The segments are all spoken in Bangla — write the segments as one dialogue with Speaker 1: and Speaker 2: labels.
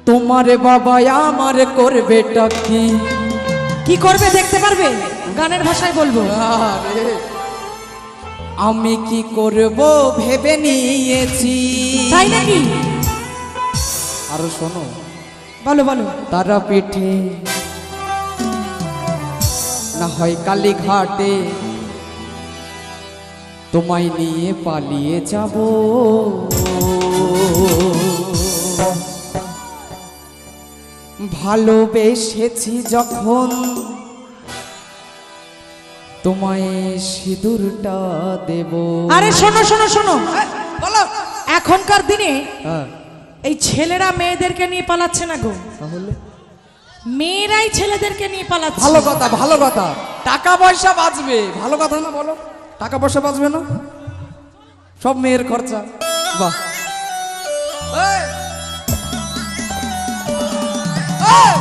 Speaker 1: তোমার বাবা আমার করবেটা কি?
Speaker 2: কি করবে দেখতে পারবে, গানের ভাষায় বলবো।
Speaker 1: আরে আমি কি করব ভেবে নিয়েছি।
Speaker 2: তাই নাকি?
Speaker 1: আরো শোনো,
Speaker 2: বলো বলো।
Speaker 1: তারা পিঠে না হয় কালীঘাটে তোমায় নিয়ে পালিয়ে যাব। ভালোবেসেছি যখন তোমায় সিঁদুরটা দেব।
Speaker 2: আরে শোনো শোনো শোনো,
Speaker 1: বলো।
Speaker 2: এখনকার দিনে
Speaker 1: হ্যাঁ,
Speaker 2: এই ছেলেরা মেয়েদেরকে নিয়ে পালাচ্ছে না গো,
Speaker 1: তাহলে
Speaker 2: মেয়েরাই ছেলেদেরকে নিয়ে পালাচ্ছে।
Speaker 1: ভালো কথা, ভালো কথা। টাকা পয়সা বাঁচবে, ভালো কথা না? বলো, টাকা পয়সা বাঁচবে না? সব মেয়ের খরচা। বাহ, এই! এই!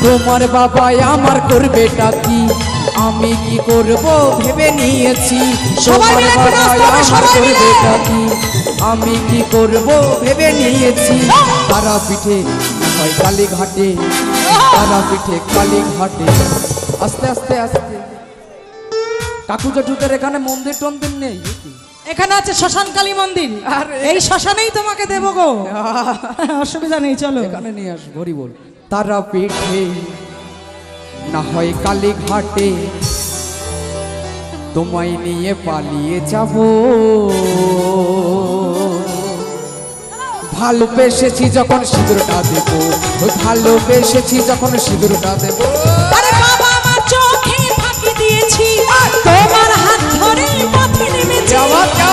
Speaker 1: তোমার বাবা আমার করবেটা কি? আমি কি করব ভেবে নিয়েছি।
Speaker 2: সবাই
Speaker 1: তোমার
Speaker 2: মিলে একটু
Speaker 1: বাবা
Speaker 2: নাচতে হবে,
Speaker 1: আমার
Speaker 2: সবাই মিলে।
Speaker 1: করবেটা কি? আমি কি করব ভেবে নিয়েছি। তারা পিঠে হয় কালীঘাটে, তারা পিঠে কালীঘাটে। আস্তে আস্তে আস্তে। কাকু জেঠুদের এখানে মন্দির টন্দির নেই কি?
Speaker 2: এখানে আছে শ্মশান কালী মন্দির,
Speaker 1: আরে।
Speaker 2: এই শ্মশানেই তোমাকে দেবো গো, অসুবিধা নেই, চলো।
Speaker 1: এখানে নিয়ে আসবো, হরি বল। তারা পিঠে না হয় কালীঘাটে তোমায় নিয়ে পালিয়ে যাব। ভালোবেসেছি যখন সিঁদুরটা দেব, ভালোবেসেছি যখন সিঁদুরটা দেব।
Speaker 2: আরে বাবা আমার চোখে ফাঁকি দিয়েছি, তোমার হাত ধরে পথে নেমেছি।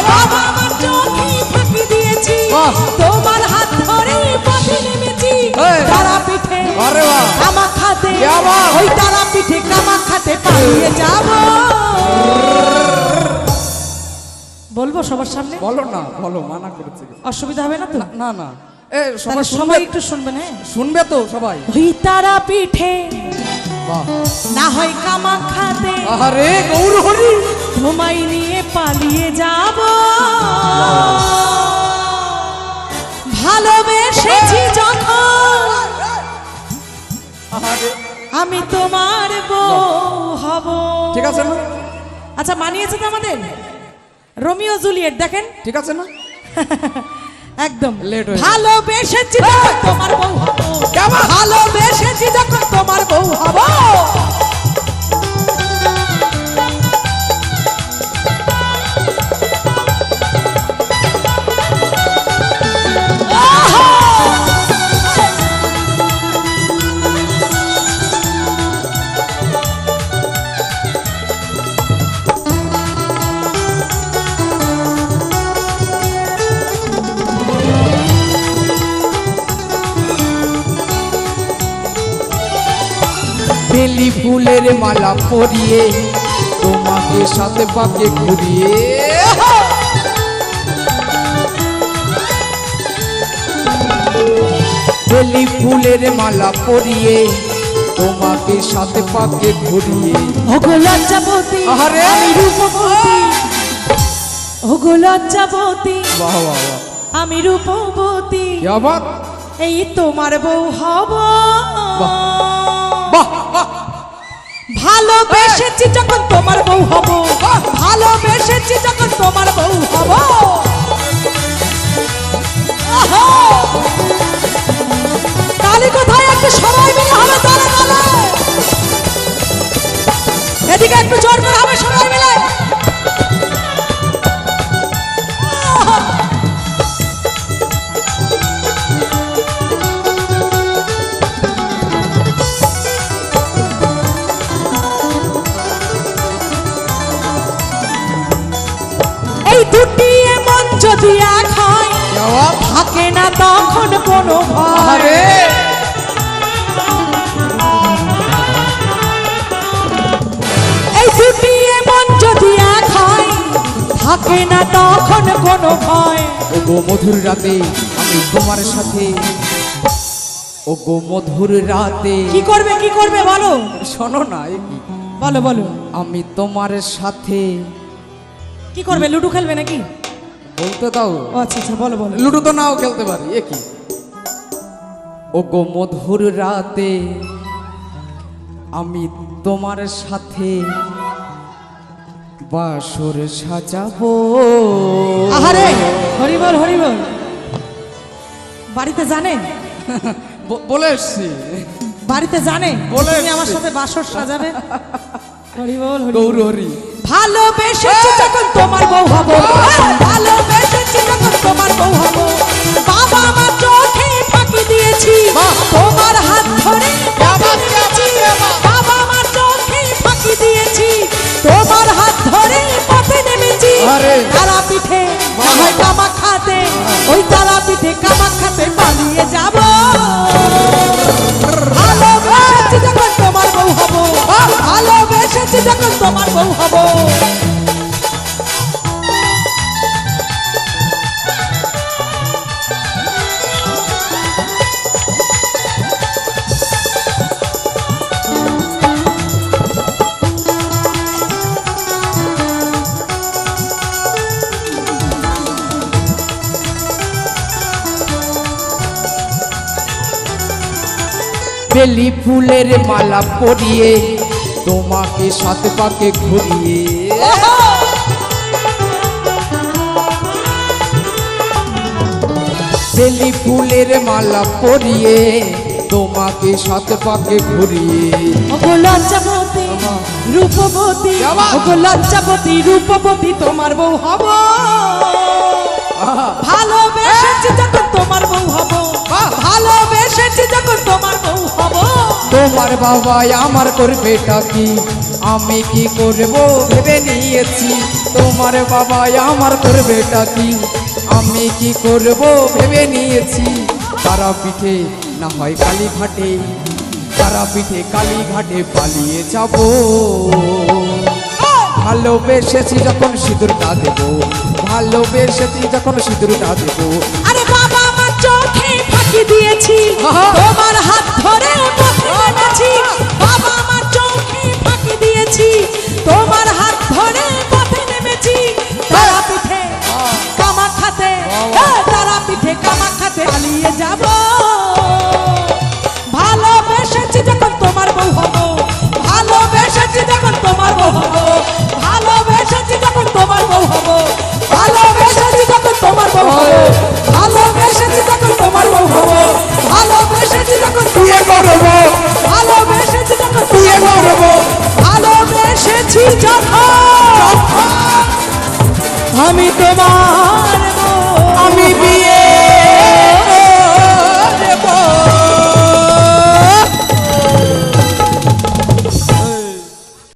Speaker 2: বাবা আমার চোখে ফাঁকি দিয়েছি,
Speaker 1: বাহ।
Speaker 2: তোমার হাত ধরে পথে নেমেছি।
Speaker 1: এই।
Speaker 2: তারা পিঠে
Speaker 1: আরে বাহ।
Speaker 2: কামাখ্যাতে,
Speaker 1: क्या बात।
Speaker 2: ওই তারা পিঠে কামাখ্যাতে পালিয়ে যাব। বলবো সবার সামনে?
Speaker 1: বলো না, বলো, মানা করেছে।
Speaker 2: অসুবিধা হবে না তো?
Speaker 1: না না, এ সবাই
Speaker 2: তাহলে
Speaker 1: শুনবে,
Speaker 2: সবাই একটু শুনবেন। হ্যাঁ,
Speaker 1: শুনবে তো সবাই?
Speaker 2: ওই তারা পিঠে
Speaker 1: বাহ,
Speaker 2: না হয় কামাখ্যাতে
Speaker 1: আরে গৌর হরি।
Speaker 2: তোমায় নিয়ে পালিয়ে যাব। ভালোবেসেছি যখন
Speaker 1: আরে
Speaker 2: আমি তোমার বউ হব।
Speaker 1: ঠিক আছে না?
Speaker 2: আচ্ছা, মানিয়েছে তো আমাদের রোমিও জুলিয়েট, দেখেন
Speaker 1: ঠিক আছে না?
Speaker 2: একদম।
Speaker 1: Late হয়ে
Speaker 2: ভালোবেসেছি যখন তোমার বউ হব,
Speaker 1: কেমন?
Speaker 2: ভালোবেসেছি যখন তোমার বউ হব।
Speaker 1: বেলি ফুলের মালা পরিয়ে তোমাকে সাথে পাকে ঘুরিয়ে, বেলি ফুলের মালা পরিয়ে তোমাকে সাথে পাকে ঘুরিয়ে।
Speaker 2: ওগো লজ্জাবতী,
Speaker 1: আরে।
Speaker 2: আমি রূপবতী। ওগো লজ্জাবতী,
Speaker 1: বাহ বাহ বাহ,
Speaker 2: আমি রূপবতী।
Speaker 1: কি বাত।
Speaker 2: এই তোমার বউ হব।
Speaker 1: বাহ বাহ বাহ।
Speaker 2: ভালোবেসেছি যখন তোমার বউ হব, ভালোবেসেছি যখন তোমার বউ হব। তালি কোথায়? একটু সবাই মিলে হবে তালে তালে। এদিকে একটু জোর করে হবে সবাই মিলে। এই দুটি এমন যদি এক হয়, থাকে না তখন কোনো ভয়। থাকে না তখন কোনো ভয়।
Speaker 1: ও গো মধুর রাতে আমি তোমার সাথে, ও গো মধুর রাতে।
Speaker 2: কি করবে বলো,
Speaker 1: শোনো না, এ কি?
Speaker 2: বলো বলো
Speaker 1: আমি তোমার সাথে।
Speaker 2: কি করবে? লুডো খেলবে নাকি?
Speaker 1: বলতে দাও।
Speaker 2: ও আচ্ছা আচ্ছা, বলো বলো।
Speaker 1: লুডো তো নাও খেলতে পারি, এ কি? ও গো মধুর রাতে আমি তোমার সাথে বাসর সাজাবো।
Speaker 2: আহারে, হরি বল হরি বল। বাড়িতে জানে?
Speaker 1: বলে এসছি,
Speaker 2: বাড়িতে জানে
Speaker 1: বলে
Speaker 2: তুমি আমার
Speaker 1: এসছি।
Speaker 2: সাথে বাসর সাজাবে? হরি বল হরি বল।
Speaker 1: গৌর হরি।
Speaker 2: ভালোবেসেছি যখন তোমার বউ হব, ভালোবেসেছি যখন তোমার বউ হব, বাবা মা চোখে ফাঁকি দিয়েছি, তোমার হাত ধরে পথে নেমেছি। বাবা মা চোখে ফাঁকি দিয়েছি, তোমার হাত ধরে পথে নেমেছি।
Speaker 1: আরে।
Speaker 2: তারা পিঠে না হয় কামা খাতে, ওই তারা পিঠে কামা খাতে পালিয়ে যাব। ভালোবেসেছি যখন তোমার বউ হব, ভালোবেসেছি যখন তোমার বউ হব।
Speaker 1: বেলি ফুলের মালা পরিয়ে তোমাকে সাত পাকে ঘুরিয়ে, বেলি ফুলের মালা পরিয়ে তোমাকে সাত পাকে ঘুরিয়ে।
Speaker 2: ওগো লজ্জাবতী রূপবতী, ওগো লজ্জাবতী রূপবতী তোমার বউ হব। ভালোবেসেছি যখন তোমার বউ হব, ভালোবেসেছি যখন তোমার বউ হব।
Speaker 1: তোমার বাবা আমার করবেটা কি, আমি কি করব ভেবে নিয়েছি। তোমার বাবা আমার করবেটা কি, আমি কি করব ভেবে নিয়েছি। তারা পিঠে না হয় কালী ঘাটে, তারা পিঠে কালী ঘাটে পালিয়ে যাব। ভালোবেসেছি যখন সিঁদুরটা দেব, ভালোবেসেছি যখন সিঁদুরটা দেব।
Speaker 2: আরে বাবা আমার চোখে ফাঁকি দিয়েছি, তোমার হাত ধরে পথে নেমেছি। বাবা আমার চোখে ফাঁকি দিয়েছি, তোমার হাত ধরে পথে নেমেছি। তারা পিঠে কামা খাতে, তারা পিঠে কামা খাতে পালিয়ে যাব। ভালোবেসেছি যখন তোমার বউ হব, ভালোবেসেছি যখন তোমার বউ হব, ভালোবেসেছি যখন তোমার বউ হব, ভালোবেসেছি যখন তোমার বউ হব, ভালোবেসেছি যখন তোমার বউ হব, ভালোবেসেছি যখন বিয়ে করব, ভালোবেসেছি যখন বিয়ে করব, ভালোবেসেছি যখন আমি তোমার